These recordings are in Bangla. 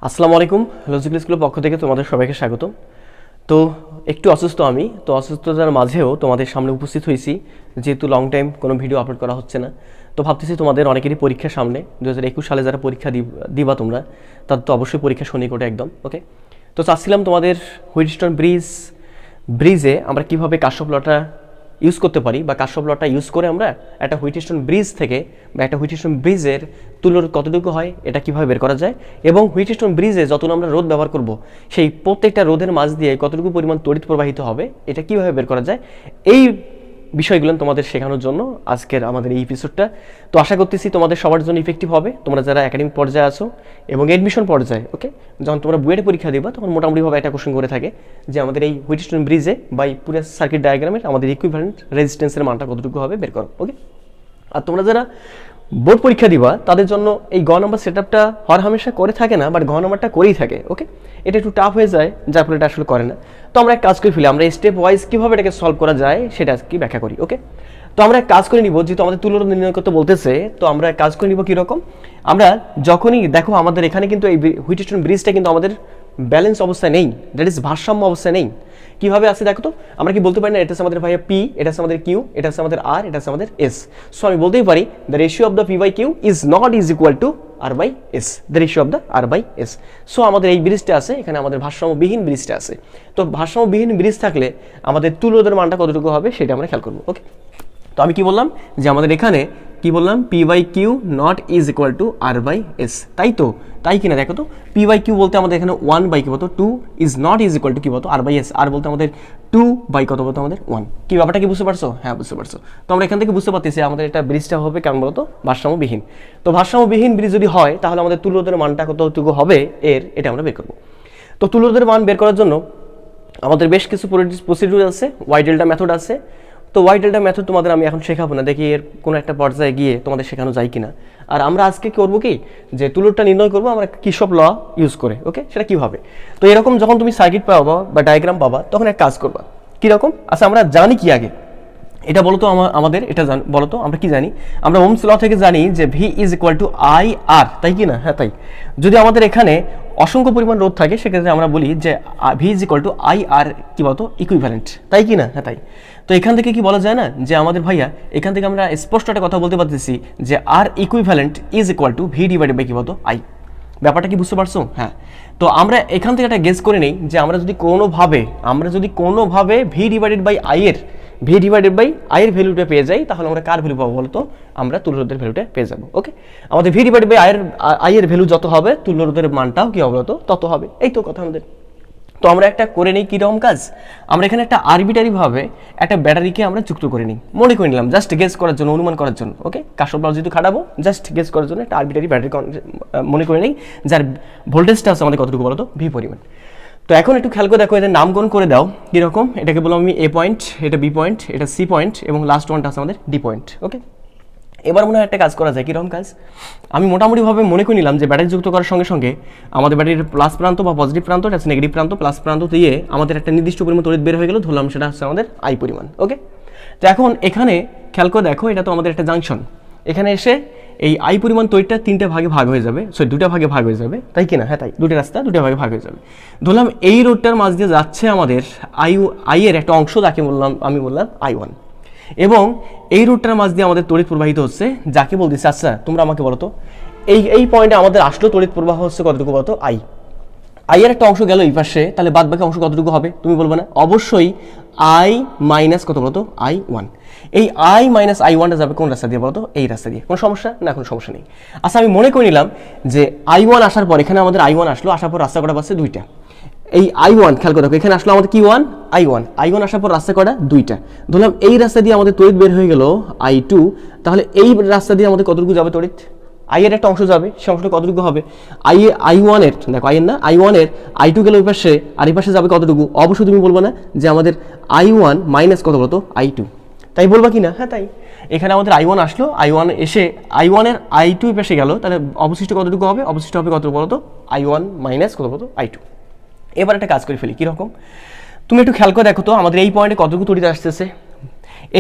আসসালামু আলাইকুম, লজিক্যাল স্কুলের পক্ষ থেকে তোমাদের সবাইকে স্বাগতম। তো একটু অসুস্থ আমি, তো অসুস্থতার মাঝেও তোমাদের সামনে উপস্থিত হয়েছি, যেহেতু লং টাইম কোনো ভিডিও আপলোড করা হচ্ছে না। তো ভাবতেছি তোমাদের অনেকেরই পরীক্ষার সামনে 2021 সালে যারা পরীক্ষা দিবা তোমরা, তাদের তো অবশ্যই পরীক্ষা সন্নিকটে একদম। ওকে, তো চাচ্ছিলাম তোমাদের হুইটস্টোন ব্রিজে আমরা কীভাবে কাশ্যপ লটা ইউজ করতে পারি, বা কাশ্যপ লটা ইউজ করে আমরা একটা হুইটস্টোন ব্রিজ থেকে বা একটা হুইটস্টোন ব্রিজের তুলোর কতটুকু হয় এটা কীভাবে বের করা যায়, এবং হুইটস্টোন ব্রিজে যতক্ষণ আমরা রোদ ব্যবহার করব সেই প্রত্যেকটা রোদের মাঝ দিয়ে কতটুকু পরিমাণ তড়িৎ প্রবাহিত হবে এটা কীভাবে বের করা যায়, এই বিষয়গুলো তোমাদের শেখানোর জন্য আজকের আমাদের এই এপিসোডটা। তো আশা করতেছি তোমাদের সবার জন্য ইফেক্টিভ হবে, তোমরা যারা একাডেমিক পর্যায়ে আছো এবং এডমিশন পর্যায়ে। ওকে, যখন তোমরা বুয়েটে পরীক্ষা দিবা তখন মোটামুটিভাবে একটা কোশ্চেন করে থাকে যে আমাদের এই হুইটস্টোন ব্রিজে বা এই পুরো সার্কিট ডায়াগ্রামের আমাদের ইকুইভ্যালেন্ট রেজিস্ট্যান্সের মানটা কতটুকু হবে বের করো। ওকে, আর তোমরা যারা বোর্ড পরীক্ষা দিবা তাদের জন্য এই গ নাম্বার সেট আপটা হর হামেশা করে থাকে না, বাট ঘ নাম্বারটা করেই থাকে। ওকে, এটা একটু টাফ হয়ে যায়, যার ফলে এটা আসলে করে না। তো আমরা এক কাজ করে ফেলি, আমরা স্টেপ ওয়াইজ কীভাবে এটাকে সলভ করা যায় সেটা কি ব্যাখ্যা করি। ওকে, তো আমরা এক কাজ করে নিব, যেহেতু আমাদের তুলনা নির্ণয় করতে বলতেছে, তো আমরা এক কাজ করে নিব কীরকম। আমরা যখনই দেখো আমাদের এখানে কিন্তু এই হুইটস্টোন ব্রিজটা কিন্তু আমাদের ব্যালেন্স অবস্থায় নেই, দ্যাট ইজ ভারসাম্য অবস্থায় নেই। কীভাবে আছে দেখো তো, আমরা কি বলতে পারি না এটা হচ্ছে আমাদের ভাইয়া পি, এটা হচ্ছে আমাদের কিউ, এটা হচ্ছে আমাদের আর, এটা হচ্ছে আমাদের এস। সো আমি বলতেই পারি the ratio of the P by Q is not equal to R by S, the ratio of the R by S. So আমাদের এই ব্রিজটা আছে, এখানে আমাদের ভারসাম্যবিহীন ব্রিজটা আছে। তো ভারসাম্যবিহীন ব্রিজ থাকলে আমাদের তুল রোধের মানটা কতটুকু হবে সেটা আমরা খেয়াল করবো। ওকে, তো আমি কি বললাম যে আমাদের এখানে কি বললাম, P by Q not equal to R by S, তাই তো? তাই কিনা দেখো তো, পি বাই কিউ বলতে আমাদের এখানে 1 বাই কি বলতো 2 ইজ নট ইকুয়াল টু কি বলতো আর বাই এস, আর বলতে আমাদের 2 বাই কত বলতো আমাদের 1। কি ব্যাপারটা কি বুঝতে পারছো? হ্যাঁ, বুঝতে পারছো। তো আমরা এখান থেকে বুঝতে পারতেছি আমাদের এটা ব্রিজটা হবে কেমন বলতো, ভারসাম্যবিহীন। তো ভারসাম্যবিহীন ব্রিজ যদি হয় তাহলে আমাদের তুল রোধের মানটা কতটুকু হবে এটা আমরা বের করবো। তো তুল রোধের মান বের করার জন্য আমাদের বেশ কিছু প্রসিডিউর আছে, ওয়াই ডেল্টা মেথড আছে। তো ওয়াই ডেল্টা মেথড তোমাদের আমি এখন শেখাবো না, দেখি এর কোনো একটা পর্যায়ে গিয়ে তোমাদের শেখানো যায় কিনা। আর আমরা আজকে করবো কি, যে তুলরটা নির্ণয় করবো আমরা কিসব ল ইউজ করে। ওকে, সেটা কীভাবে? তো এরকম যখন তুমি সার্কিট পাবা বা ডায়াগ্রাম পাবা তখন এক কাজ করবা, কীরকম? আচ্ছা, আমরা জানি কি আগে এটা বলো তো, আমাদের এটা বলো তো আমরা কি জানি? আমরা ওমস ল থেকে জানি যে V is equal to I R, তাই কি না? হ্যাঁ, তাই। যদি আমাদের এখানে অসংখ্য পরিমাণ রোধ থাকে সেক্ষেত্রে আমরা বলি যে V is equal to I R কি বলতো ইকুইভ্যালেন্ট, তাই কি না? হ্যাঁ, তাই। তো এখান থেকে কি বলা যায় না যে আমাদের ভাইয়া এখান থেকে আমরা স্পষ্ট একটা কথা বলতে পারতেছি যে R equivalent is equal to V divided by কি বলতো আই। ব্যাপারটা কি বুঝতে পারছো? হ্যাঁ। তো আমরা এখান থেকে একটা গেস করে নেই যে আমরা যদি কোনোভাবে ভি ডিভাইডেড বাই আই এর ভ্যালুটা পেয়ে যাই তাহলে আমরা কার ভ্যালু পাবো বলতো? আমরা তুল্য রোধের ভ্যালুটা পেয়ে যাবো। ওকে, আমাদের ভি ডিভাইডেড বাই আই এর ভ্যালু যত হবে তুল্য রোধের মানটাও কি হবে তত হবে। এই তো কথা আমাদের। তো আমরা একটা করে নিই কীরকম কাজ, আমরা এখানে একটা আরবিটারি ভাবে একটা ব্যাটারিকে আমরা যুক্ত করে নিই, মনে করে নিলাম জাস্ট গেস করার জন্য, অনুমান করার জন্য। ওকে, কাশ্যপ লও যেহেতু খাটাবো, জাস্ট গেস করার জন্য একটা আরবিটারি ব্যাটারি মনে করে নিই, যার ভোল্টেজটা আছে আমাদের কতটুকু বলো তো, ভি পরিমাণ। তো এখন একটু খেয়াল করে দেখো, এদের নামকরণ করে দাও কীরকম। এটাকে বললাম আমি এ পয়েন্ট, এটা বি পয়েন্ট, এটা সি পয়েন্ট, এবং লাস্ট ওয়ানটা আছে আমাদের ডি পয়েন্ট। ওকে, এবার মনে হয় একটা কাজ করা যায়, কীরকম কাজ? আমি মোটামুটিভাবে মনে করে নিলাম যে ব্যাটারি যুক্ত করার সঙ্গে সঙ্গে আমাদের ব্যাটারির প্লাস প্রান্ত বা পজিটিভ প্রান্ত, এটা হচ্ছে নেগেটিভ প্রান্ত, প্লাস প্রান্ত দিয়ে আমাদের একটা নির্দিষ্ট পরিমাণ তড়িৎ বের হয়ে গেল, ধরলাম সেটা হচ্ছে আমাদের আই পরিমাণ। ওকে, তো এখন এখানে খেয়াল করে দেখো, এটা তো আমাদের একটা জাংশন। এখানে এসে এই আই পরিমাণ তড়িৎটা তিনটে ভাগে ভাগ হয়ে যাবে, দুটা ভাগে ভাগ হয়ে যাবে, তাই কিনা? হ্যাঁ, তাই। দুটো রাস্তা দুটো ভাগে ভাগ হয়ে যাবে। ধরলাম এই রোডটার মাঝ দিয়ে যাচ্ছে আমাদের আই এর একটা অংশ, যাকে আমি বললাম I1, এবং এই রুটটার মাঝ দিয়ে আমাদের তড়িৎ প্রবাহিত হচ্ছে, যাকে বলতেছে, আচ্ছা তোমরা আমাকে বলো তো, এই পয়েন্টে আমাদের আসলো তড়িৎ প্রবাহ হচ্ছে কতটুকু বলতো? আই এর একটা অংশ গেল এই পাশে, তাহলে বাদ বাকি অংশ কতটুকু হবে তুমি বলবে না? অবশ্যই আই মাইনাস কত বলতো I1। এই আই মাইনাস I1টা যাবে কোন রাস্তা দিয়ে বলতো? এই রাস্তা দিয়ে। কোনো সমস্যা না? কোনো সমস্যা নেই। আচ্ছা, আমি মনে করে নিলাম যে I1 আসার পর, এখানে আমাদের I1 আসলো, আসার পর রাস্তা কটা পাচ্ছে? দুইটা। এই I1 খেয়াল করে দেখো, এখানে আসলো আমাদের কি I1 আসার পর রাস্তা কটা? দুইটা। ধরলাম এই রাস্তা দিয়ে আমাদের তড়িৎ বের হয়ে গেল I2, তাহলে এই রাস্তা দিয়ে আমাদের কতটুকু যাবে তড়িৎ? আই এর একটা অংশ যাবে, সে অংশটা কতটুকু হবে? I1 এর দেখো, I1 এর I2 গেল ওই পাশে, আর এই পাশে যাবে কতটুকু? অবশ্যই তুমি বলবো না যে আমাদের I1 মাইনাস কত বলতো I2, তাই বলবা কি না? হ্যাঁ, তাই। এখানে আমাদের I1 আসলো, I1 এসে I1 এর I2 পাশে গেল, তাহলে অবশিষ্ট কতটুকু হবে? অবশিষ্ট হবে কত বলতো? I1 মাইনাস কত বলতো I2। এবার একটা কাজ করে ফেলি, কীরকম? তুমি একটু খেয়াল করে দেখো তো, আমাদের এই পয়েন্টে কতটুকু তড়িৎ আসতেছে।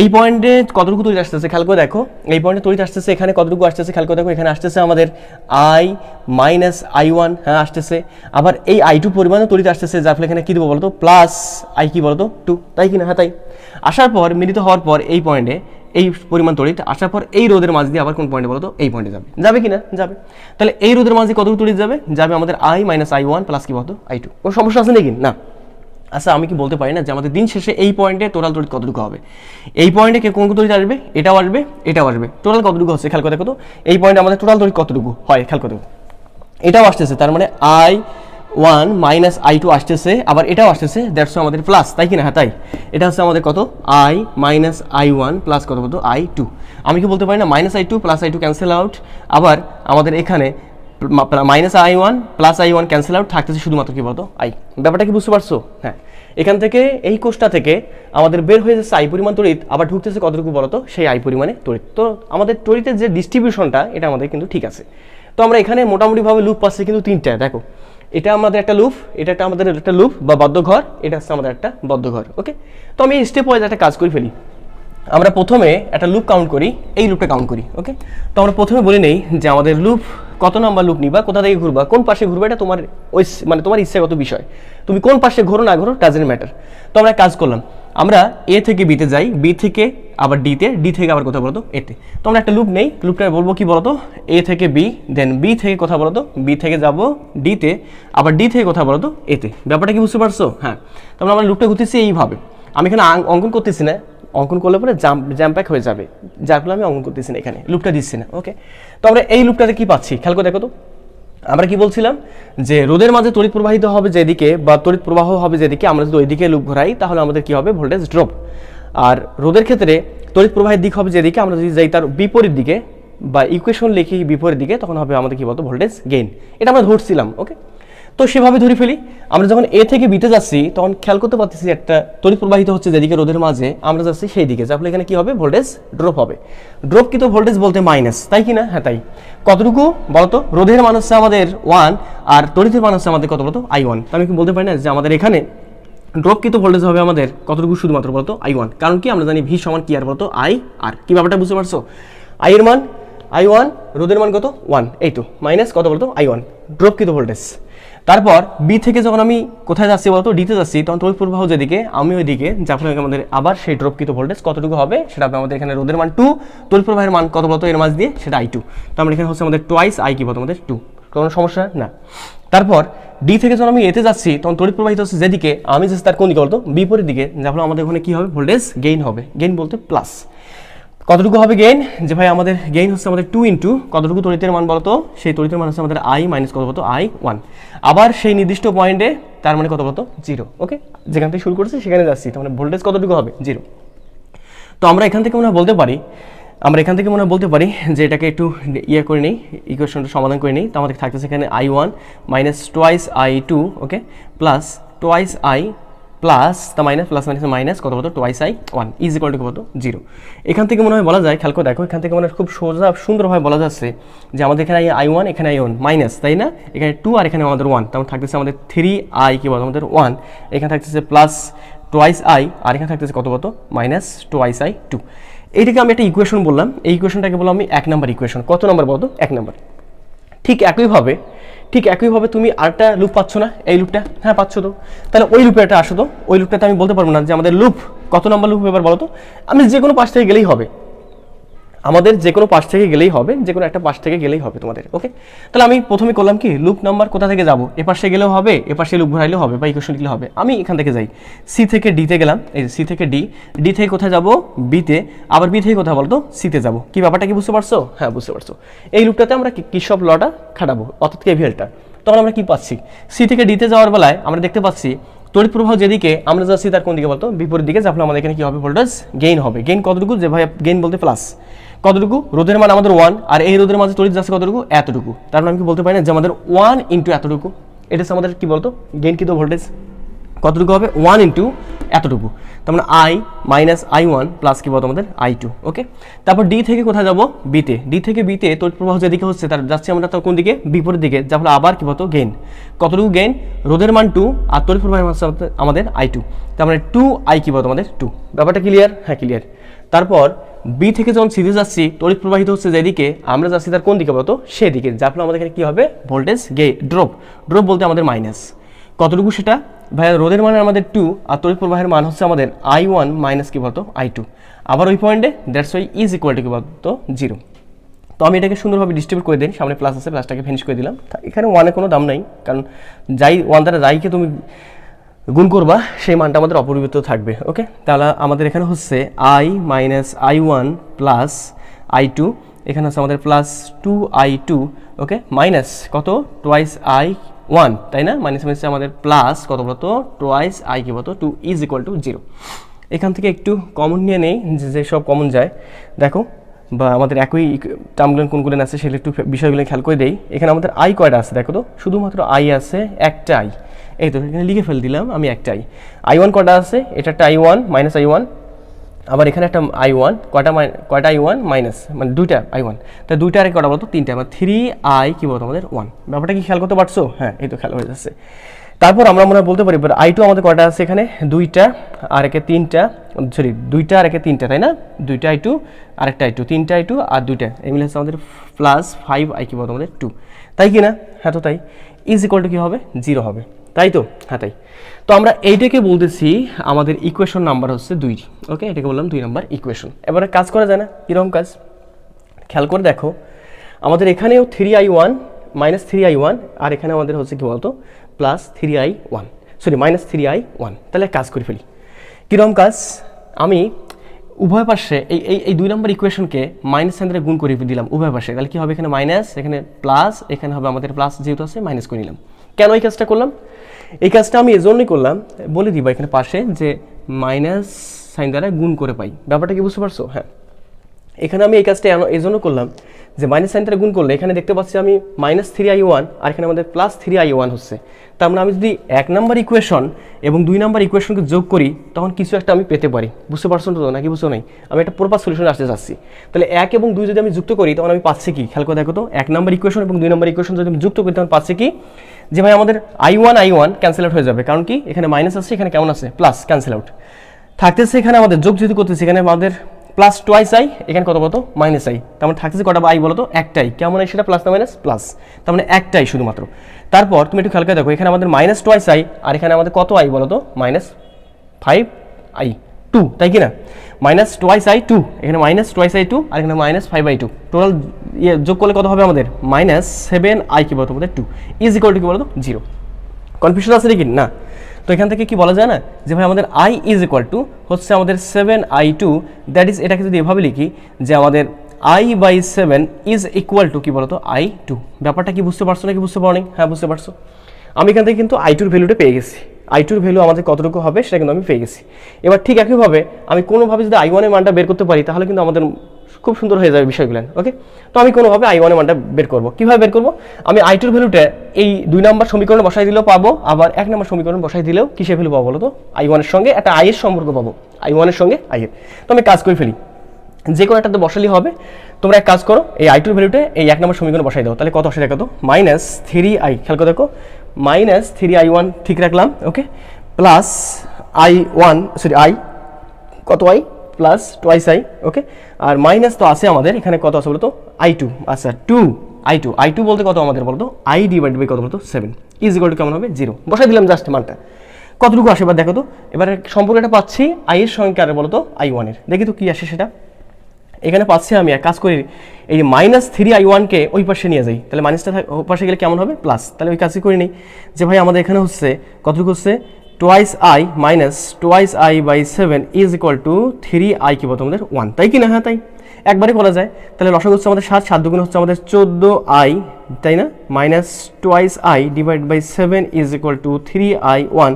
এই পয়েন্টে কতটুকু তড়িৎ আসতেছে খেয়াল করে দেখো, এই পয়েন্টে তড়িৎ আসতেছে এখানে কতটুকু আসতেছে খেয়াল করে দেখো, এখানে আসতেছে আমাদের I মাইনাস I1, হ্যাঁ আসতেছে। আবার এই I2 পরিমাণে তড়িৎ আসতেছে, যার ফলে এখানে কি দেবো বলতো, প্লাস I কি বলতো 2, তাই কি না? হ্যাঁ তাই। আসার পর মিলিত হওয়ার পর এই পয়েন্টে এই পরিমাণ তড়িৎ আসার পর এই রোদের মাঝ দিয়ে আবার কোন পয়েন্টে বলতো, এই পয়েন্টে যাবে, যাবে কি না? যাবে। তাহলে এই রোদের মাঝে কতটুকু তড়িৎ যাবে? যাবে আমাদের I মাইনাস I1 প্লাস কি বলতো I2। কোনো সমস্যা আছে নাকি? না। আচ্ছা আমি কি বলতে পারি না যে আমাদের দিন শেষে এই পয়েন্টে টোটাল তড়িৎ কতটুকু হবে? এই পয়েন্টে কোন তড়িৎ আসবে? এটাও আসবে, এটাও আসবে, টোটাল কতটুকু হচ্ছে খেয়াল করে দেখো তো। এই পয়েন্টে আমাদের টোটাল তড়িৎ কতটুকু হয় খেয়াল করে দেখো, এটাও আসতেছে, তার মানে I1 মাইনাস I2 আসতেছে, আবার এটাও আসতেছে, দ্যাটস আমাদের প্লাস, তাই কি না? হ্যাঁ তাই। এটা হচ্ছে আমাদের কত, I মাইনাস I1 প্লাস কত বলতো I2। আমি কি বলতে পারি না minus I2 plus I2 cancel out, আবার আমাদের এখানে minus I1 plus I1 cancel out, থাকতেছে শুধুমাত্র কি বলতো I। ব্যাপারটা কি বুঝতে পারছো? হ্যাঁ, এখান থেকে এই কোষটা থেকে আমাদের বের হয়ে যাচ্ছে I পরিমাণ তড়িৎ, আবার ঢুকতেছে কতটুকু বলতো, সেই I পরিমাণে তড়িৎ। তো আমাদের তড়িতের যে ডিস্ট্রিবিউশনটা এটা আমাদের কিন্তু ঠিক আছে। তো আমরা এখানে মোটামুটিভাবে লুপ পাচ্ছি কিন্তু তিনটা, দেখো এটা আমাদের একটা লুপ, এটা একটা আমাদের একটা লুপ বা বদ্ধ ঘর, এটা হচ্ছে আমাদের একটা বদ্ধ ঘর। ওকে, তো আমি স্টেপ ওয়াইজ একটা কাজ করে ফেলি। আমরা প্রথমে একটা লুপ কাউন্ট করি, এই লুপটা কাউন্ট করি। ওকে, তো আমরা প্রথমে বলে নেই যে আমাদের লুপ কত নাম্বার লুপ নিবা, কোথা থেকে ঘুরবা, কোন পাশে ঘুরবা, এটা তোমার ওই মানে তোমার ইচ্ছাগত বিষয়, তুমি কোন পাশে ঘোরো না ঘোরো ডাজেন্ট ম্যাটার। তো আমরা কাজ করলাম, আমরা এ থেকে বিতে যাই, বি থেকে আবার ডিতে, ডি থেকে আবার কোথাও বলতো এতে। তো আমরা একটা লুপ নেই, লুপটা বলবো কি বলতো, এ থেকে বি, দেন বি থেকে কোথাও বলতো, বি থেকে যাবো ডিতে, আবার ডি থেকে কোথাও বলতো এতে। ব্যাপারটা কি বুঝতে পারছো? হ্যাঁ, তো আমরা লুপটা ঘুরতেছি এইভাবে। আমি এখানে অঙ্কন করতেছি না, অঙ্কন করলে পরে জ্যাম প্যাক হয়ে যাবে, যার ফলে আমি অঙ্কন করতেছি না, এখানে লুপটা দিচ্ছি না। ওকে, তো আমরা এই লুপটাতে কি পাচ্ছি খেয়াল করে দেখো তো। আমরা কি বলছিলাম যে রোদের মাঝে তড়িৎ প্রবাহিত হবে যেদিকে, বা তড়িৎ প্রবাহ হবে যেদিকে, আমরা যদি ওইদিকে লুপ ঘোরাই তাহলে আমাদের কি হবে, ভোল্টেজ ড্রপ। আর রোদের ক্ষেত্রে তড়িৎ প্রবাহের দিক হবে যেদিকে, আমরা যদি যাই তার বিপরীত দিকে বা ইকুয়েশন লিখি বিপরীত দিকে, তখন হবে আমাদের কি বলতো, ভোল্টেজ গেইন। এটা আমরা ধরছিলাম। ওকে, তো সেভাবে ধরে ফেলি। আমরা যখন এ থেকে বিতে যাচ্ছি তখন খেয়াল করতে পারতেছি একটা তড়িৎ প্রবাহিত হচ্ছে যেদিকে রোদের মাঝে, আমরা যাচ্ছি সেই দিকে, যার ফলে এখানে কি হবে, ভোল্টেজ ড্রপ হবে। ড্রপ কিন্তু ভোল্টেজ বলতে মাইনাস, তাই কি না? হ্যাঁ তাই। কতটুকু বলতো, রোধের মান হচ্ছে আমাদের 1 আর তড়িতের মান হচ্ছে আমাদের কত বলতো, I1। আমি কি বলতে পারি না যে আমাদের এখানে ড্রপ কিন্তু ভোল্টেজ হবে আমাদের কতটুকু, শুধুমাত্র বলতো I1। কারণ কি আমরা জানি ভি সমান কি আর বলতো I আর। কি ব্যাপারটা বুঝতে পারছো? I এর মান I1, রোদের মান কত 1, এই তো, মাইনাস কত বলতো I1, ড্রপ কিন্তু ভোল্টেজ। তারপর বি থেকে যখন আমি কোথায় যাচ্ছি বলতো, ডিতে যাচ্ছি, তখন তড়িৎ প্রবাহ যেদিকে আমি ওইদিকে, যার ফলে আমাদের আবার সেই ড্রপকৃত ভোল্টেজ কতটুকু হবে, সেটা হবে আমাদের এখানে রোদের মান 2, তড়িৎ প্রবাহের মান কত বলতো এর মাঝ দিয়ে, সেটা I2। তো আমরা এখানে হচ্ছে আমাদের টোয়াইস I কি বলতো আমাদের 2, কোনো সমস্যা না। তারপর ডি থেকে যখন আমি এতে যাচ্ছি তখন তড়িৎ প্রবাহিত হচ্ছে যেদিকে, আমি যাচ্ছি তার কোন দিকে বলতো, বিপরীত দিকে, যার ফলে আমাদের ওখানে কি হবে, ভোল্টেজ গেইন হবে। গেইন বলতে প্লাস। কতটুকু হবে গেইন, যে ভাই আমাদের গেইন হচ্ছে আমাদের 2 ইন্টু কতটুকু তড়িতের মান বলতো, সেই তড়িতের মান হচ্ছে আমাদের I মাইনাস কত বলতো I1, আবার সেই নির্দিষ্ট পয়েন্টে, তার মানে কত বলতো 0। ওকে, যেখান থেকে শুরু করেছি সেখানে যাচ্ছি, তার মানে ভোল্টেজ কতটুকু হবে 0। তো আমরা এখান থেকে মনে হয় বলতে পারি, যে এটাকে একটু ইয়ে করে নিই, ইকুয়েশনটা সমাধান করে নিই। তো আমাদের থাকতেছে এখানে I1 minus twice I2, okay, plus twice I plus তা মাইনাস, প্লাস মাইনাস কত বলতো twice I1 is equal two কত 0। এখান থেকে মনে হয় বলা যায়, খেয়াল করে দেখো, এখান থেকে মানে খুব সোজা সুন্দরভাবে বলা যাচ্ছে যে আমাদের এখানে I1, এখানে I1 মাইনাস, তাই না? এখানে 2 আর এখানে আমাদের 1, তেমন থাকতেছে আমাদের 3I কি বলতো আমাদের 1, এখানে থাকতেছে প্লাস টোয়াইস I, আর এখানে থাকতেছে কত বলতো মাইনাস টোয়াইস I2। এইটাকে আমি একটা ইকুয়েশন বললাম, এই ইকুয়েশনটাকে বললাম আমি 1 নম্বর ইকুয়েশন। কত নম্বর বলতো, 1 নম্বর। ঠিক একইভাবে তুমি আরেকটা লুপ পাচ্ছ না, এই লুপটা, হ্যাঁ পাচ্ছ তো। তাহলে ওই লুপে একটা আসো তো, ওই লুপটাতে আমি বলতে পারবো না যে আমাদের লুপ কত নম্বর লুপ এবার বলো তো। আমি যে কোনো পাশ থেকে গেলেই হবে, আমাদের যে কোনো পাশ থেকে গেলেই হবে, যে কোনো একটা পাশ থেকে গেলেই হবে তোমাদের। ওকে, তাহলে আমি প্রথমে করলাম কি, লুপ নাম্বার কোথা থেকে যাবো, এ পাশে গেলেও হবে, এ পাশে লুপ ঘোরাইলেও হবে, বা ইকুয়েশন লিখলে হবে। আমি এখান থেকে যাই, সি থেকে ডিতে গেলাম, এই সি থেকে ডি থেকে কোথায় যাবো, বিতে, আবার বি থেকে কোথায় বলতো সিতে যাবো। কি ব্যাপারটা কি বুঝতে পারছো? হ্যাঁ বুঝতে পারছো। এই লুপটাতে আমরা কিরশফ লটা খাটাবো, অর্থাৎ কেভিএলটা। তখন আমরা কি পাচ্ছি, সি থেকে ডিতে যাওয়ার বেলায় আমরা দেখতে পাচ্ছি তড়িৎ প্রবাহ যেদিকে, আমরা যাচ্ছি তার কোন দিকে বলতো, বিপরীত দিকে, যার ফলে আমাদের এখানে কি হবে, ভোল্টেজ গেইন হবে। গেইন কতটুকু, যে ভাই গেইন বলতে প্লাস কতটুকু, রোধের মান আমাদের 1, আর এই রোধের মাঝে তড়িৎ যাচ্ছে কতটুকু, এতটুকু। তার মানে আমি কি বলতে পারি না যে আমাদের 1 ইন্টু এতটুকু, এটা হচ্ছে আমাদের কি বলতো গেইন, কিন্তু ভোল্টেজ কতটুকু হবে, 1 ইন্টু এতটুকু, তার মানে I মাইনাস I1 প্লাস কি বলতো আমাদের I2। ওকে, তারপর ডি থেকে কোথায় যাবো, বিতে, ডি থেকে বিতে তড়িৎ প্রবাহ যেদিকে হচ্ছে তার যাচ্ছি আমরা তার কোন দিকে, বিপরীত দিকে, যার ফলে আবার কি বলতো গেইন, কতটুকু গেইন, রোধের মান 2 আর তড়িৎ প্রবাহ আমাদের I2, তার মানে 2I কি বলতো আমাদের 2। ব্যাপারটা ক্লিয়ার? হ্যাঁ ক্লিয়ার। তারপর বি থেকে যখন সিরিজ যাচ্ছি তড়িৎ প্রবাহিত হচ্ছে যেদিকে, আমরা যাচ্ছি তার কোন দিকে বলতো সেদিকে, যার ফলে আমাদের এখানে কী হবে ভোল্টেজ ড্রপ বলতে আমাদের মাইনাস কতটুকু সেটা ভাইয়া রোধের মান আমাদের 2 আর তড়িৎ প্রবাহের মান হচ্ছে আমাদের I1 মাইনাস কী বলতো I2, আবার ওই পয়েন্টে that's why is equal to কী বলতো 0। তো আমি এটাকে সুন্দরভাবে ডিস্ট্রিবিউট করে দিই, সামনে প্লাস আছে প্লাসটাকে ফিনিশ করে দিলাম। এখানে ওয়ানের কোনো দাম নাই, কারণ ওয়ান দ্বারা যাইকে তুমি গুণ করবা সেই মানটা আমাদের অপরিবর্তিত থাকবে। ওকে, তাহলে আমাদের এখানে হচ্ছে I minus I1 plus I2, এখানে হচ্ছে আমাদের প্লাস 2I2, ওকে, মাইনাস কত টোয়াইস I1, তাই না, মাইনাস হচ্ছে আমাদের প্লাস কত বলতো টোয়াইস I কি বলতো 2 ইজ ইকুয়াল টু 0। এখান থেকে একটু কমন নিয়ে নেই, যে সব কমন যায় দেখো, বা আমাদের একই টার্মগুলো কোনগুলো আছে সেগুলো একটু বিষয়গুলো খেয়াল করে দেই। এখানে আমাদের I কয়টা আছে দেখো তো, শুধুমাত্র I আছে একটা I, এই তো এখানে লিখে ফেল দিলাম আমি একটাই। I1 কয়টা আছে, এটা একটা I1 মাইনাস I1, আবার এখানে একটা I1 কয়টা I1 মাইনাস, মানে দুইটা I1, তাই দুইটা আর কয়টা বলতো তিনটা, মানে 3I কি বলতো আমাদের 1। ব্যাপারটা কি খেয়াল করতে পারছো? হ্যাঁ, এই তো খেয়াল হয়ে যাচ্ছে। তারপর আমরা মনে হয় বলতে পারি I2 আমাদের কয়টা আছে এখানে, দুইটা আর একে তিনটা, সরি দুইটা আর একে তিনটা, তাই না, দুইটা I2 আর একটা I2, তিনটা I2 আর দুইটা, এগুলো হচ্ছে আমাদের প্লাস 5I কি বলতো আমাদের 2, তাই কি না? হ্যাঁ, তো তাই ইজ ইকুয়াল টু কী হবে 0 হবে, তাই তো? হ্যাঁ তাই। তো আমরা এইটাকে বলতেছি আমাদের ইকুয়েশন নাম্বার হচ্ছে 2। ওকে, এটাকে বললাম 2 নম্বর ইকুয়েশন। এবারে কাজ করা যায় না, কীরকম কাজ খেয়াল করে দেখো, আমাদের এখানেও 3I1 মাইনাস 3I1 আর এখানে আমাদের হচ্ছে কী বলতো plus 3I1, sorry minus 3I1। তাহলে কাজ করে ফেলি, কীরকম কাজ, আমি উভয় পাশে এই 2 নম্বর ইকুয়েশনকে মাইনাস সাইন দ্বারা গুণ করে দিলাম উভয় পাশে, তাহলে কী হবে এখানে মাইনাস, এখানে প্লাস, এখানে হবে আমাদের প্লাস, যেহেতু আছে মাইনাস করে নিলাম। কেন এই কাজটা করলাম? এই কাজটা আমি এজন্যই করলাম, বলে দিবা এখানে পাশে যে মাইনাস সাইন দ্বারা গুণ করে পাই। ব্যাপারটা কি বুঝতে পারছো? হ্যাঁ, এখানে আমি এই কাজটা এই জন্য করলাম যে মাইনাস সাইন দ্বারা গুণ করলে এখানে দেখতে পাচ্ছি আমি মাইনাস 3I1 আর এখানে আমাদের প্লাস 3I1 হচ্ছে। তার মানে আমি যদি 1 নম্বর ইকুয়েশন এবং 2 নম্বর ইকুয়েশনকে যোগ করি তখন কিছু একটা আমি পেতে পারি। বুঝতে পারছো তো নাকি বুঝছো নাই? আমি একটা প্রপার সলিউশনে আসতে চাচ্ছি। তাহলে 1 এবং 2 যদি আমি যুক্ত করি তখন আমি পাচ্ছি কি, খেয়াল করে দেখো তো, 1 নম্বর ইকুয়েশন এবং 2 নম্বর ইকুয়েশন যদি আমি যুক্ত করি তখন পাচ্ছি কি, যে ভাই আমাদের I1 ক্যান্সেল আউট হয়ে যাবে, কারণ কি এখানে মাইনাস আছে এখানে কেমন আছে প্লাস, ক্যান্সেল আউট থাকতেছে। এখানে আমাদের যোগ যদি করতেছে এখানে আমাদের প্লাস টোয়াইস I, এখানে কত বলতো মাইনাস I, তার মানে থাকতেছে কটা I বলতো একটাই, কেমন হয় সেটা প্লাস না মাইনাস প্লাস, তার মানে একটাই শুধুমাত্র। তারপর তুমি একটু খেয়াল করে দেখো, এখানে আমাদের মাইনাস টোয়াইস I আর এখানে আমাদের কত I বলতো মাইনাস 5I2, তাই কি না, মাইনাস টোয়াইস I2, এখানে মাইনাস টোয়াইস I2 আর এখানে মাইনাস 5I2, টোটাল যোগ করলে কত হবে আমাদের মাইনাস 7I কি বলতো আমাদের 2 ইজ ইকুয়াল টু কি বলতো 0। কনফিউশন আছে নাকি না? তো এখান থেকে কি বলা যায় না যে ভাই আমাদের I ইজ ইকুয়াল টু হচ্ছে আমাদের 7I2, দ্যাট ইজ, এটাকে যদি এভাবে লিখি যে আমাদের I/7 ইজ ইকুয়াল টু কি বলতো I2। ব্যাপারটা কি বুঝতে পারছো নাকি বুঝতে পারো নি? হ্যাঁ, বুঝতে পারছো। আমি এখান থেকে কিন্তু I2-র ভ্যালুটা পেয়ে গেছি, I2-র ভ্যালু আমাদের কতটুকু হবে সেটা কিন্তু আমি পেয়ে গেছি। এবার ঠিক একইভাবে আমি কোনোভাবে যদি I1-এর মানটা বের করতে পারি তাহলে কিন্তু আমাদের খুব সুন্দর হয়ে যাবে বিষয়গুলো। ওকে, তো আমি কোনোভাবে I1-এর মানটা বের করবো। কীভাবে বের করবো? আমি I2-র ভ্যালুটা এই 2 নম্বর সমীকরণে বসাই দিলেও পাবো, আবার 1 নম্বর সমীকরণে বসাই দিলেও কিসের ভ্যালু পাবো বলো তো, I1-এর সঙ্গে একটা I এর সম্পর্ক পাবো, I1-এর সঙ্গে I এর। তো আমি কাজ করে ফেলি, যে কোনো একটাতে বসালেই হবে। তোমরা এক কাজ করো, এই I2-র ভ্যালুটা এই 1 নম্বর সমীকরণে বসাই দাও, তাহলে কত আসে দেখো তো, মাইনাস 3I, খেয়াল করে দেখো, মাইনাস 3I1 ঠিক রাখলাম, okay, plus I1, sorry I কত I plus twice I, okay, আর মাইনাস তো আছে আমাদের এখানে কত আছে বলতো I2, আচ্ছা 2I2 বলতে কত আমাদের বলতো I ডিভাইড বাই কত বলতো 7 ইজ ইকুয়াল টু কেমন হবে 0, বসাই দিলাম জাস্ট মানটা কতটুকু আসে। এবার দেখো তো, এবারে সম্পর্কটা পাচ্ছি I এর সঙ্গে কারে বলতো I1 এর, দেখি তো কি আসে সেটা। এখানে পাচ্ছি আমি এক কাজ করি, এই মাইনাস 3I1-কে ওই পাশে নিয়ে যাই, তাহলে মাইনাসটা ওই পাশে গেলে কেমন হবে প্লাস, তাহলে ওই কাজই করে নিই যে ভাই আমাদের এখানে হচ্ছে কতটুকু হচ্ছে twice I minus twice I/7 is equal two 3I কি বলতো আমাদের 1, তাই কি না? হ্যাঁ তাই, একবারে করা যায়। তাহলে লসাগু হচ্ছে আমাদের 7 দুগুণ হচ্ছে আমাদের 14I, তাই না, minus twice I divide by 7 is equal to 3I1।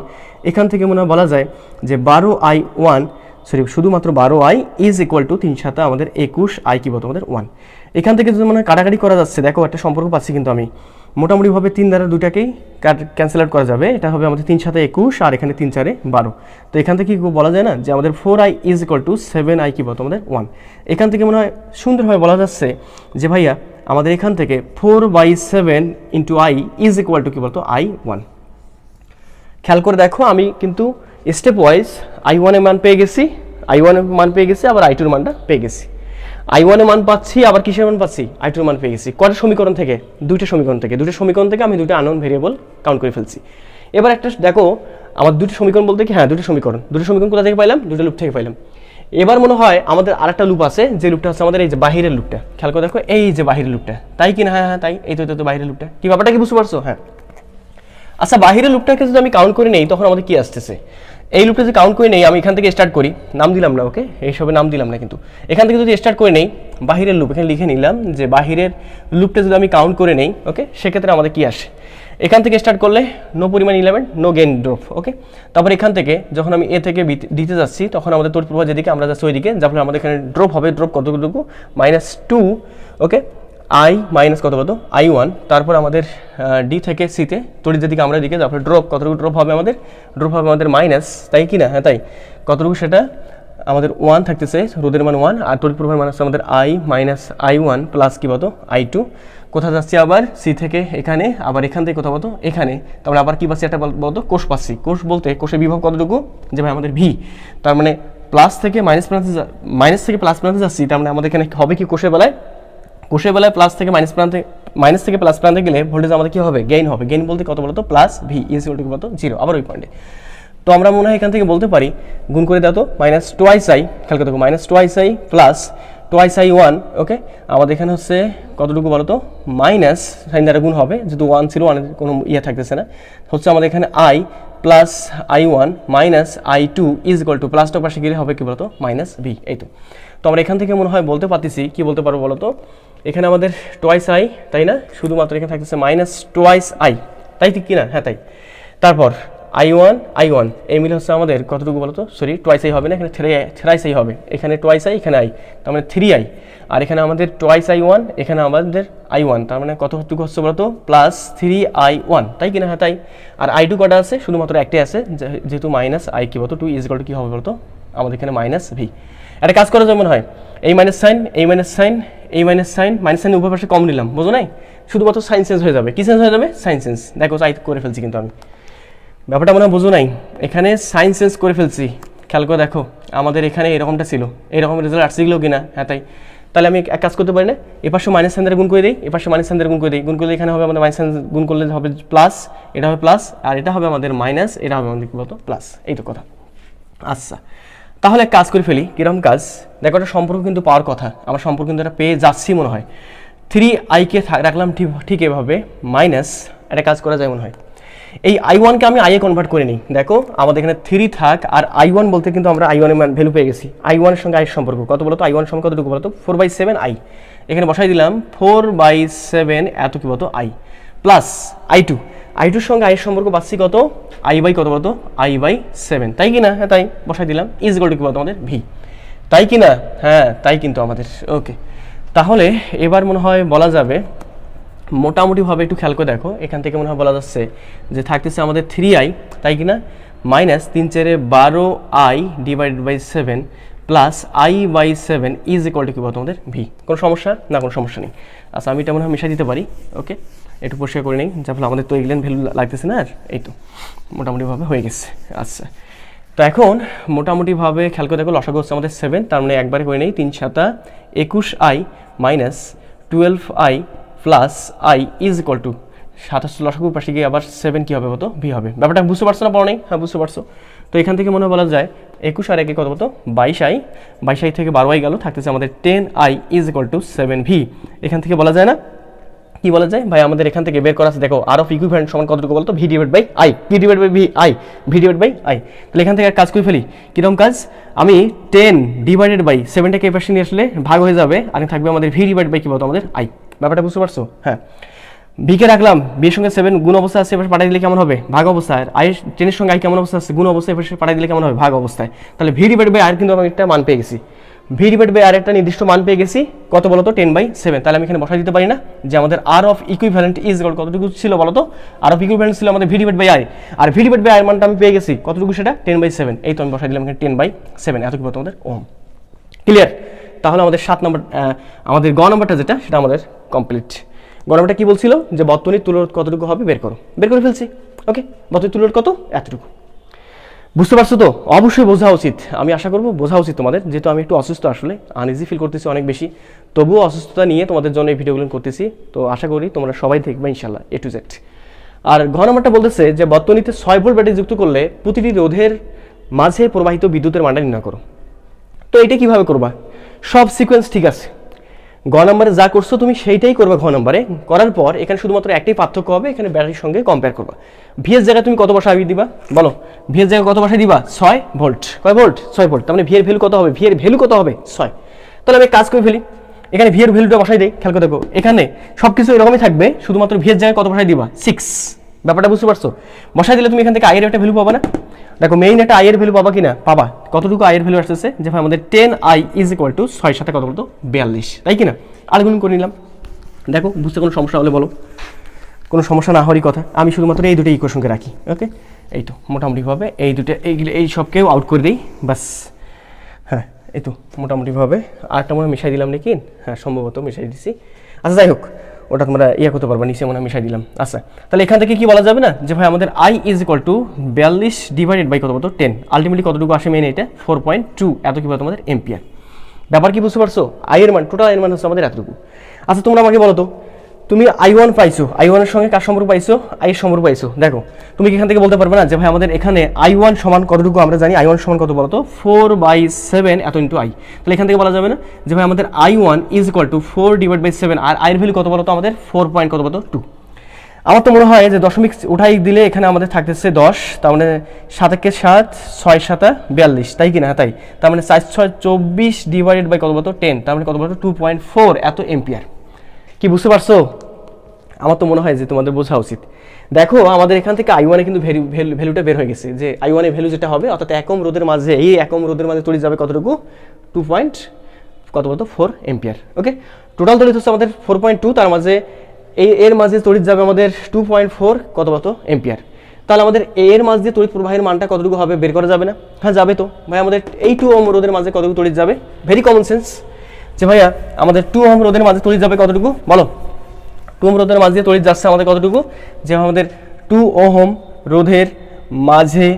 এখান থেকে মনে হয় বলা যায় যে 12I1, সরি শুধুমাত্র 12I ইজ ইকুয়াল টু 3 7 আমাদের 21I কি বলতো আমাদের 1। এখান থেকে যদি মনে হয় কাটাকাটি করা যাচ্ছে, দেখো একটা সম্পর্ক পাচ্ছি কিন্তু আমি মোটামুটিভাবে 3 দ্বারা দুটাকেই ক্যান্সেল আউট করা যাবে। এটা হবে আমাদের 3 7 21 আর এখানে 3 4 12। তো এখান থেকে কি বলা যায় না যে আমাদের 4I is equal two 7I কি বলতো আমাদের 1। এখান থেকে মনে হয় সুন্দরভাবে বলা যাচ্ছে যে ভাইয়া আমাদের এখান থেকে 4/7 into I is equal to কি বলতো I1। খেয়াল করে দেখো, আমি কিন্তু স্টেপ ওয়াইজ I1 এর মান পেয়ে গেছি, I1 এর মান পেয়ে গেছি, আবার I2 এর মানটা পেয়ে গেছি। I1 এর মান পাচ্ছি, আবার কিসের মান পাচ্ছি? I2 এর মান পেয়ে গেছি। কয়টা সমীকরণ থেকে? দুইটা সমীকরণ থেকে আমি দুইটা আননোন ভেরিয়েবল কাউন্ট করে ফেলছি। এবার একটা দেখো, আমার দুটো সমীকরণ বলতে কি, হ্যাঁ দুটো সমীকরণ কোথা থেকে পাইলাম? দুটো লুপ থেকে পাইলাম। এবার মনে হয় আমাদের আরেকটা লুপ আছে, যে লুপটা হচ্ছে আমাদের এই যে বাহিরের লুপটা। খেয়াল করে দেখো, এই যে বাহিরের লুপটা, তাই কি না? হ্যাঁ তাই, এই তো বাহিরের লুপটা। কি ব্যাপারটা কি বুঝতে পারছো? হ্যাঁ। আচ্ছা, বাহিরের লুপটাকে যদি আমি কাউন্ট করে নেই, তখন আমাদের কি আসতেছে? এই লুপটা যদি কাউন্ট করে নেই, আমি এখান থেকে স্টার্ট করি, নাম দিলাম না, ওকে, এইসবে নাম দিলাম না, কিন্তু এখান থেকে যদি স্টার্ট করে নেই বাহিরের লুপ, এখানে লিখে নিলাম যে বাহিরের লুপটা যদি আমি কাউন্ট করে নেই, ওকে, সেক্ষেত্রে আমাদের কি আসে? এখান থেকে স্টার্ট করলে নো পরিমাণ ইলেমেন্ট, নো গেইন ড্রপ, ওকে। তারপর এখান থেকে যখন আমি এ থেকে দিতে যাচ্ছি, তখন আমাদের তড়িৎ প্রবাহ যেদিকে আমরা যাচ্ছি ওইদিকে, যার ফলে আমাদের এখানে ড্রপ হবে, ড্রপ কতটুকু? -2, ওকে, I মাইনাস কত I1। তারপর আমাদের ডি থেকে সিতে তড়িৎ যেদিকে আমরা দিকে, তারপরে ড্রপ কতটুকু ড্রপ হবে আমাদের মাইনাস, তাই কি না? হ্যাঁ তাই। কতটুকু সেটা আমাদের 1 থাকতেছে, রোদের মান 1, আর তড়িৎ প্রবাহের মান আছে আমাদের I মাইনাস I1 প্লাস কি I2। কোথায় যাচ্ছি? আবার সি থেকে এখানে, আবার এখান থেকে কোথাও এখানে। তারপরে আবার কি পাচ্ছি? একটা কোষ পাচ্ছি। কোষ বলতে কোষের বিভব কতটুকু? যে ভাই আমাদের ভি। তার মানে প্লাস থেকে মাইনাস প্রান্তে যাচ্ছি, তার মানে আমাদের এখানে হবে কি? কোষের বেলায় প্লাস থেকে মাইনাস থেকে প্লাস প্রান্তে গেলে ভোল্টেজ আমাদের কি হবে? গেইন হবে। গেইন বলতে কত বলতো? Plus V is equal two 0, আবার ওই পয়েন্টে। তো আমরা মনে হয় এখান থেকে বলতে পারি, গুণ করে দাও তো, -2i, খেয়াল করে দেখো, -2i প্লাস 2i1, ওকে। আমাদের এখানে হচ্ছে কতটুকু বলো তো? মাইনাস সাইন দ্বারা গুণ হবে, যেহেতু 1 ছিল, 1 কোনো থাকতেছে না, হচ্ছে আমাদের এখানে I plus I1 minus I2 is equal to, প্লাসটা পাশে গেলে হবে কি বলতো? -v। এই তো আমরা এখান থেকে মনে হয় বলতে পারতেছি, কি বলতে পারবো বলো তো? এখানে আমাদের 2i, তাই না? শুধুমাত্র এখানে থাকতেছে -2i, তাই কি না? হ্যাঁ তাই। তারপর I1 এই মিলে হচ্ছে আমাদের কতটুকু বলো তো? সরি, 2i হবে না, এখানে 3i হবে। এখানে 2i, এখানে i, তার মানে 3i। আর এখানে আমাদের 2i1, এখানে আমাদের I1, তার মানে কতটুকু হচ্ছে বলো তো? +3i1, তাই কিনা? হ্যাঁ তাই। আর I2 কটা আছে? শুধুমাত্র একটাই আছে, যেহেতু -i কি বলতো? 2 ইজ ইকুয়াল টু কি হবে বলতো? আমাদের এখানে -v। একটা কাজ করা যেমন হয়, এই মাইনাস সাইন উভয় পাশে কম নিলাম, বোঝো নাই? শুধুমাত্র সাইন চেঞ্জ হয়ে যাবে। কি চেঞ্জ হয়ে যাবে? Sign change. দেখো, করে ফেলছি কিন্তু আমি, ব্যাপারটা মনে হয় বোঝো নাই। এখানে সাইন চেঞ্জ করে ফেলছি, খেয়াল করে দেখো, আমাদের এখানে এরকমটা ছিল, এরকম রেজাল্ট আসছিল কিনা? হ্যাঁ তাই। তাহলে আমি এক কাজ করতে পারি না, এপাশে মাইনাস সাইন দ্বারা গুণ করে দিই, এপাশে মাইনাস সাইন দ্বারা গুণ করে দিই। গুণ করলে এখানে হবে আমাদের মাইনাস সাইন, গুণ করলে হবে প্লাস, এটা হবে প্লাস, আর এটা হবে আমাদের মাইনাস, এটা হবে আমাদের কি বলতো? প্লাস। এই তো কথা। আচ্ছা, তাহলে কাজ করে ফেলি। কিরকম কাজ? দেখো, একটা সম্পর্ক কিন্তু পাওয়ার কথা, আমরা সম্পর্ক কিন্তু এটা পেয়ে যাচ্ছি মনে হয়। 3i কে রাখলাম ঠিক এভাবে, মাইনাস, একটা কাজ করা যায় মনে হয়, এই I1 কে আমি i এ কনভার্ট করে নিই। দেখো, আমাদের এখানে 3 থাক, আর I1 বলতে কিন্তু আমরা I1 এর মান ভ্যালু পেয়ে গেছি। I1 এর সঙ্গে i এর সম্পর্ক কত বলতো? I1 সমান কতটুকু বলতো? 4/7i। এখানে বসাই দিলাম 4/7 এত কি বলতো? i প্লাস I2 এর সঙ্গে i এর সম্পর্ক পাচ্ছি কত? i/, কত বলতো? i/7, তাই কি না? হ্যাঁ তাই, বসাই দিলাম, ইজ ইকুয়াল টু কি বলতো? আমাদের v, তাই কি না? হ্যাঁ তাই কিন্তু আমাদের, ওকে। তাহলে এবার মনে হয় বলা যাবে, মোটামুটিভাবে একটু খেয়াল করে দেখো, এখান থেকে মনে হয় বলা যাচ্ছে যে থাকতেছে আমাদের 3i, তাই কি না? Minus 3×4=12i divided by 7 plus i/7 is equal to কি বলতো? আমাদের ভি। কোনো সমস্যা না? কোনো সমস্যা নেই। আচ্ছা, আমি এটা মনে হয় মিশাই দিতে পারি, ওকে, একটু পরিষ্কার করে নিই, যার ফলে আমাদের তো এগুলেন ভ্যালু লাগতেছে না। আর এই তো মোটামুটিভাবে হয়ে গেছে। আচ্ছা, তো এখন মোটামুটিভাবে খেয়াল করে দেখো, লসাগু হচ্ছে আমাদের 7, তার মানে একবারে করে নেই, 3×7=21i minus 12i plus i is equal two 27, লসাগুর পাশে গিয়ে আবার 7 কি হবে বলতো? ভি হবে। ব্যাপারটা বুঝতে পারছো না? পড়ো নেই? হ্যাঁ বুঝতে পারছো। তো এখান থেকে মনে বলা যায় 21 আর 1 কত বলতো? 22i থেকে 12i গেল, থাকতেছে আমাদের 10i is equal two 7v। এখান থেকে বলা যায় না, কি বলা যায় ভাই? আমাদের এখান থেকে বের করা আছে, দেখো, আর অফ ইকুইভ্যালেন্ট সমান কতটুকু বলতো? ভি ডিভাইড বাই আই, তাহলে এখান থেকে কাজ করে ফেলি। কিরকম কাজ? আমি 10 ডিভাইডেড বাই 7টাকে এই পাশে নিয়ে আসলে ভাগ হয়ে যাবে, আর থাকবে আমাদের ভি ডিভাইড বাই কি বলতো? আমাদের আই। ব্যাপারটা বুঝতে পারছো? হ্যাঁ, বিকে রাখলাম, বিয়ের সঙ্গে 7 গুণ অবস্থা আছে, এবার পাঠিয়ে দিলে কেমন হবে? ভাগ অবস্থায়। আর 10 সঙ্গে আই কেমন অবস্থা আছে? গুণ অবস্থায়, এবার পাঠিয়ে দিলে কেমন হবে? ভাগ অবস্থায়। তাহলে ভি ডিভাইড বাই আর কিন্তু আমি একটা মান পেয়ে গেছি, ভি ডিভাইড বাই আর একটা নির্দিষ্ট মান পেয়ে গেছি, কত বলতো? 10/7। তাহলে আমি এখানে বসাই দিতে পারি না যে আমাদের R of equivalent is equal কতটুকু ছিল বলতো? আর অফ ইকুইভ্যালেন্ট ছিল আমাদের V divide by I, R V divide by I মানটা আমি পেয়ে গেছি কতটুকু? সেটা 10/7। এই তো আমি বসাই দিলাম এখানে 10/7, এত কি বলতো? আমাদের ওহম। ক্লিয়ার? তাহলে আমাদের 7 নম্বর, আমাদের গ নম্বরটা যেটা, সেটা আমাদের কমপ্লিট। গ নম্বরটা কি বলছিল? যে বর্তনীর তুলরোধ কতটুকু হবে বের করে ফেলছি, ওকে। বর্তনীর তুলরোধ কত? এতটুকু। বুঝতে পারছো তো? অবশ্যই বোঝা উচিত, আমি আশা করবো বোঝা উচিত তোমাদের, যেহেতু আমি একটু অসুস্থ, আসলে আনইজি ফিল করতেছি অনেক বেশি, তবুও অসুস্থতা নিয়ে তোমাদের জন্য এই ভিডিওগুলো করতেছি। তো আশা করি তোমরা সবাই দেখবে ইনশাল্লাহ এ টু জেড। আর ঘ নম্বরটা বলতেছে যে বর্তনীতে 6 ভোল্ট ব্যাটারি যুক্ত করলে প্রতিটি রোধের মাঝে প্রবাহিত বিদ্যুতের মানটা নির্ণয় করো। তো এটা কিভাবে করবা? সব সিকোয়েন্স ঠিক আছে, গ নম্বরে যা করছো তুমি সেইটাই করবে। ঘ নম্বরে করার পর এখানে শুধুমাত্র একটাই পার্থক্য হবে, এখানে ব্যাটারির সঙ্গে কম্পেয়ার করবা। ভিএস জায়গায় তুমি কত বসাই দিবা বলো? ভিএস জায়গায় কত বসাই দিবা? 6 ভোল্ট। কয় ভোল্ট? 6 ভোল্ট। তার মানে ভি এর ভ্যালু কত হবে? ভি এর ভ্যালু কত হবে? 6। তাহলে আমি কাজ করে ফেলি, এখানে ভি এর ভ্যালুটা বসাই দেই। খেয়াল করে দেখো, এখানে সবকিছু এরকমই থাকবে, শুধুমাত্র ভিএস জায়গায় কত বসাই দিবা? 6। ব্যাপারটা বুঝতে পারছো? বসাই দিলে তুমি এখান থেকে আইয়ের একটা ভ্যালু পাবা না? দেখো মেইন একটা আইয়ের ভ্যালু পাবা কিনা? পাবা। কতটুকু আইয়ের ভ্যালু আসতেছে? যে ভাই আমাদের 10i ইজ ইকুয়াল টু 6 সাথে কত বলতো? 42, তাই কিনা? আর গুণ করে নিলাম। দেখো বুঝতে কোনো সমস্যা হলে বলো, কোনো সমস্যা না হওয়ারই কথা। আমি শুধুমাত্র এই দুটো ইকুয়েশনকে রাখি, ওকে? এই তো মোটামুটিভাবে এই দুটো এইগুলো এই সবকেও আউট করে দিই, বাস। হ্যাঁ এই তো মোটামুটিভাবে আরেকটা মনে মিশাই দিলাম নাকি? হ্যাঁ সম্ভবত মিশাই দিছি। আচ্ছা যাই হোক, ওটা তোমরা ইয়ে করতে পারবা, নিচে মনে হয় মিশাই দিলাম। আচ্ছা তাহলে এখান থেকে কি বলা যাবে না যে ভাই আমাদের I is equal to 42 divided by কত বলতো? 10। আলটিমেটলি কতটুকু আসে মেন? এটা 4.2, এত কি বলো তোমাদের? এম্পিয়ার। ব্যাপার কি বুঝতে পারছো? আই এর মান, টোটাল আই এর মান হচ্ছে আমাদের এতটুকু। আচ্ছা তোমরা আমাকে বলো তো, তুমি i1 পাইছো, i1 এর সঙ্গে কার সম্পর্ক পাইছো? i এর সম্পর্ক পাইছো। দেখো তুমি কি এখান থেকে বলতে পারবে না যে ভাই আমাদের এখানে i1 সমান কতটুকু? আমরা জানি i1 সমান কত বলতো? 4/7 এত ইন্টু i। তাহলে এখান থেকে বলা যাবে না যে ভাই আমাদের i1 is equal to 4 divide by 7, আর i এর ভ্যালু কত বলতো আমাদের? 4 পয়েন্ট কত বলতো? 2। আমার তো মনে হয় যে দশমিক উঠাই দিলে এখানে আমাদের থাকতেছে 10, তার মানে 7 কে 7, 6 7 42, তাই কিনা? তাই। তার মানে 4 6 24 ডিভাইডেড বাই কত বলতো? 10, তার মানে কত বলতো? 2.4 এত এম্পিয়ার। কি বুঝতে পারছো? আমার তো মনে হয় যে তোমাদের বোঝা উচিত। দেখো আমাদের এখান থেকে i1 এ কিন্তু ভ্যালুটা বের হয়ে গেছে, যে i1 এর ভ্যালু যেটা হবে, অর্থাৎ একম রোধের মাঝে, এই একম রোধের মাঝে তড়িৎ যাবে কতটুকু? 2 পয়েন্ট কত বলতো? 4 এম্পিয়ার। ওকে, টোটাল তড়িৎ হচ্ছে আমাদের 4.2, তার মাঝে এর মাঝে তড়িৎ যাবে আমাদের 2.4 কত বলতো? এম্পিয়ার। তাহলে আমাদের এর মাঝ দিয়ে তড়িৎ প্রবাহের মানটা কতটুকু হবে বের করা যাবে না? হ্যাঁ যাবে তো। ভাই আমাদের এই 2 ওহম রোধের মাঝে কতটুকু তড়িৎ যাবে? ভেরি কমন সেন্স, যে ভাইয়া আমাদের 2 ওহম রোধের মাঝে তড়িৎ যাবে কতটুকু বলো? 2 ওহম রোধের মাঝে তড়িৎ যাচ্ছে আমাদের কতটুকু? যে আমাদের 2 ওহম রোধের মাঝে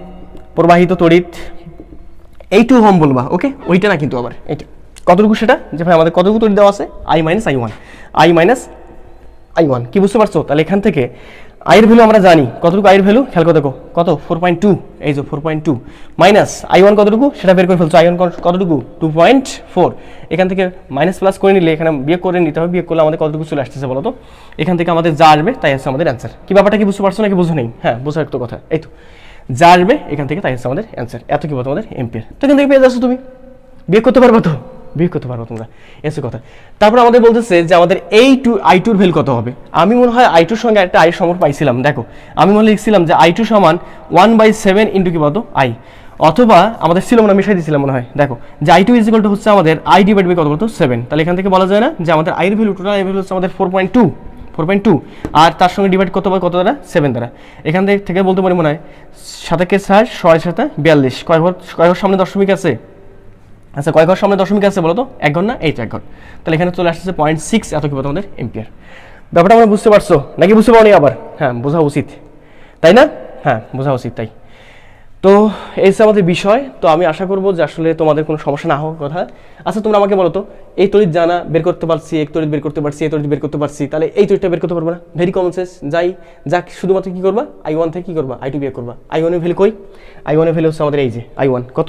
প্রবাহিত তড়িৎ, এই 2 ওহম বলবা, ওকে? ওইটা না কিন্তু, আবার এইটা কতটুকু সেটা, যে ভাই আমাদের কতটুকু তড়িৎ দেওয়া আছে? i minus i1। কি বুঝতে পারছো? তাহলে এখান থেকে আয়ের ভ্যালু আমরা জানি, কতটুকু আয়ের ভ্যালু? খেয়াল করে দেখো, কত? 4.2, এই যে 4.2 মাইনাস i1 কতটুকু সেটা বের করে ফেলছো। i1 কতটুকু? 2.4। এখান থেকে মাইনাস প্লাস করে নিলে, এখানে বিয়োগ করে নিতে হবে, বিয়োগ করলে আমাদের কতটুকু চলে আসতেছে বলো তো? এখান থেকে আমাদের যা আসবে তাই হচ্ছে আমাদের অ্যান্সার। কি ব্যাপারটা কি বুঝতে পারছো নাকি বুঝো নেই? হ্যাঁ বোঝার একটা কথা। এই তো যা আসবে এখান থেকে তাই হচ্ছে আমাদের অ্যান্সার। এত কি বলতো আমাদের? এম্পিয়ার। তো এখান থেকে পেয়ে যাচ্ছ তুমি, বিয়োগ করতে পারবো তো? বিয়োগ করতে পারবো তোমরা, এসে কথা। তারপর আমাদের বলতেছে যে আমাদের i2 এর ভ্যালু কত হবে? আমি মনে হয় i2 সঙ্গে একটা i সম্পর্ক পাইছিলাম। দেখো আমি মনে লিখছিলাম যে i2 সমান 1/7 ইন্টু কি বলতো? i, অথবা আমাদের ছিল না, মিশাই দিয়েছিলাম মনে হয়। দেখো যে i2 ইজ ইকুয়াল টু হচ্ছে আমাদের i ডিভাইড বাই কত বলতো? 7। তাহলে এখান থেকে বলা যায় না যে আমাদের i এর ভ্যালু, টোটাল আই ভ্যালু হচ্ছে আমাদের 4.2, আর তার সঙ্গে ডিভাইড কত হয়? কত দ্বারা? 7 দ্বারা। এখান থেকে বলতে পারি মনে হয় 7 কে 4, 6 7 42, কয় ঘর সামনে দশমিক আছে? আচ্ছা কয় ঘর সামনে দশমিক আছে বলো তো? 1 ঘর না? এই তো 1 ঘর। তাহলে এখানে চলে আসছে 0.6 এত কি বলতো আমাদের? এম্পিয়ার। ব্যাপারটা আমরা বুঝতে পারছো নাকি বুঝতে পারোনি? আবার হ্যাঁ বোঝা উচিত, তাই না? হ্যাঁ বোঝা উচিত। তাই তো এই হচ্ছে আমাদের বিষয়। তো আমি আশা করবো যে আসলে তোমাদের কোনো সমস্যা না হওয়ার কথা। আচ্ছা তোমরা আমাকে বলো তো, এই তড়িৎ জানা বের করতে পারছি, এক তড়িৎ বের করতে পারছি, এই তড়িৎ বের করতে পারছি, তাহলে এই তড়িৎটা বের করতে পারবো না? Very common sense. যাক শুধুমাত্র কি করবা? i1 থেকে কি করবা? i2 বিয়োগ করবা। i1 এর ভ্যালু কই? i1 এর ভ্যালু হচ্ছে আমাদের এই যে i1 কত?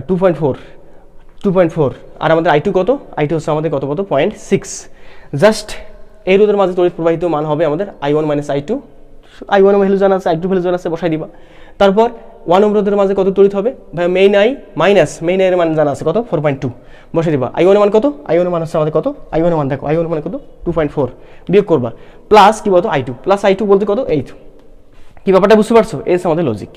2.4, আর আমাদের i2 কত? i2 হচ্ছে আমাদের কত? 0.6। জাস্ট এই রোধের মাঝে তড়িৎ প্রবাহিত মান হবে আমাদের i1 মাইনাস i2। i1 এর ভ্যালু জানা আছে, i2 ভ্যালু জানা আছে, বসাই দিবা। তারপর 1 ওহম রোধের মাঝে কত তড়িৎ হবে? ভাই মেইন i মাইনাস মেইন এর মান জানা আছে কত? 4.2, বসাই দিবা। i1 এর মান কত? i1 এর মান হচ্ছে আমাদের কত? i1 এর মান দেখো, i1 এর মান কত? 2.4, বিয়োগ করবা, প্লাস কি বলতো? i2, প্লাস i2 বলতে কত? 8। কি ব্যাপারটা বুঝতে পারছো? এই হচ্ছে আমাদের লজিক।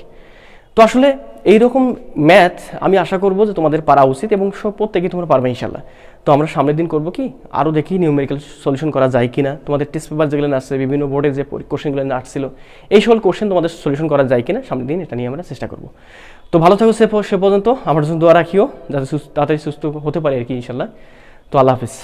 তো আসলে এইরকম ম্যাথ আমি আশা করবো যে তোমাদের পারা উচিত, এবং সব প্রত্যেকেই তোমরা পারবে ইনশাল্লাহ। তো আমরা সামনের দিন করবো কি, আরও দেখি নিউমেরিক্যাল সলিউশন করা যায় কিনা, তোমাদের টেস্ট পেপার যেগুলো আসছে, বিভিন্ন বোর্ডে যে কোশ্চেনগুলো আসছিল, এই সকল কোশ্চেন তোমাদের সলিউশন করা যায় কিনা সামনের দিন, এটা নিয়ে আমরা চেষ্টা করবো। তো ভালো থাকো সে পর্যন্ত, আমার জন্য দোয়া রাখিও যাতে তাড়াতাড়ি সুস্থ হতে পারে আর কি ইনশাল্লাহ। তো আল্লাহ হাফিজ।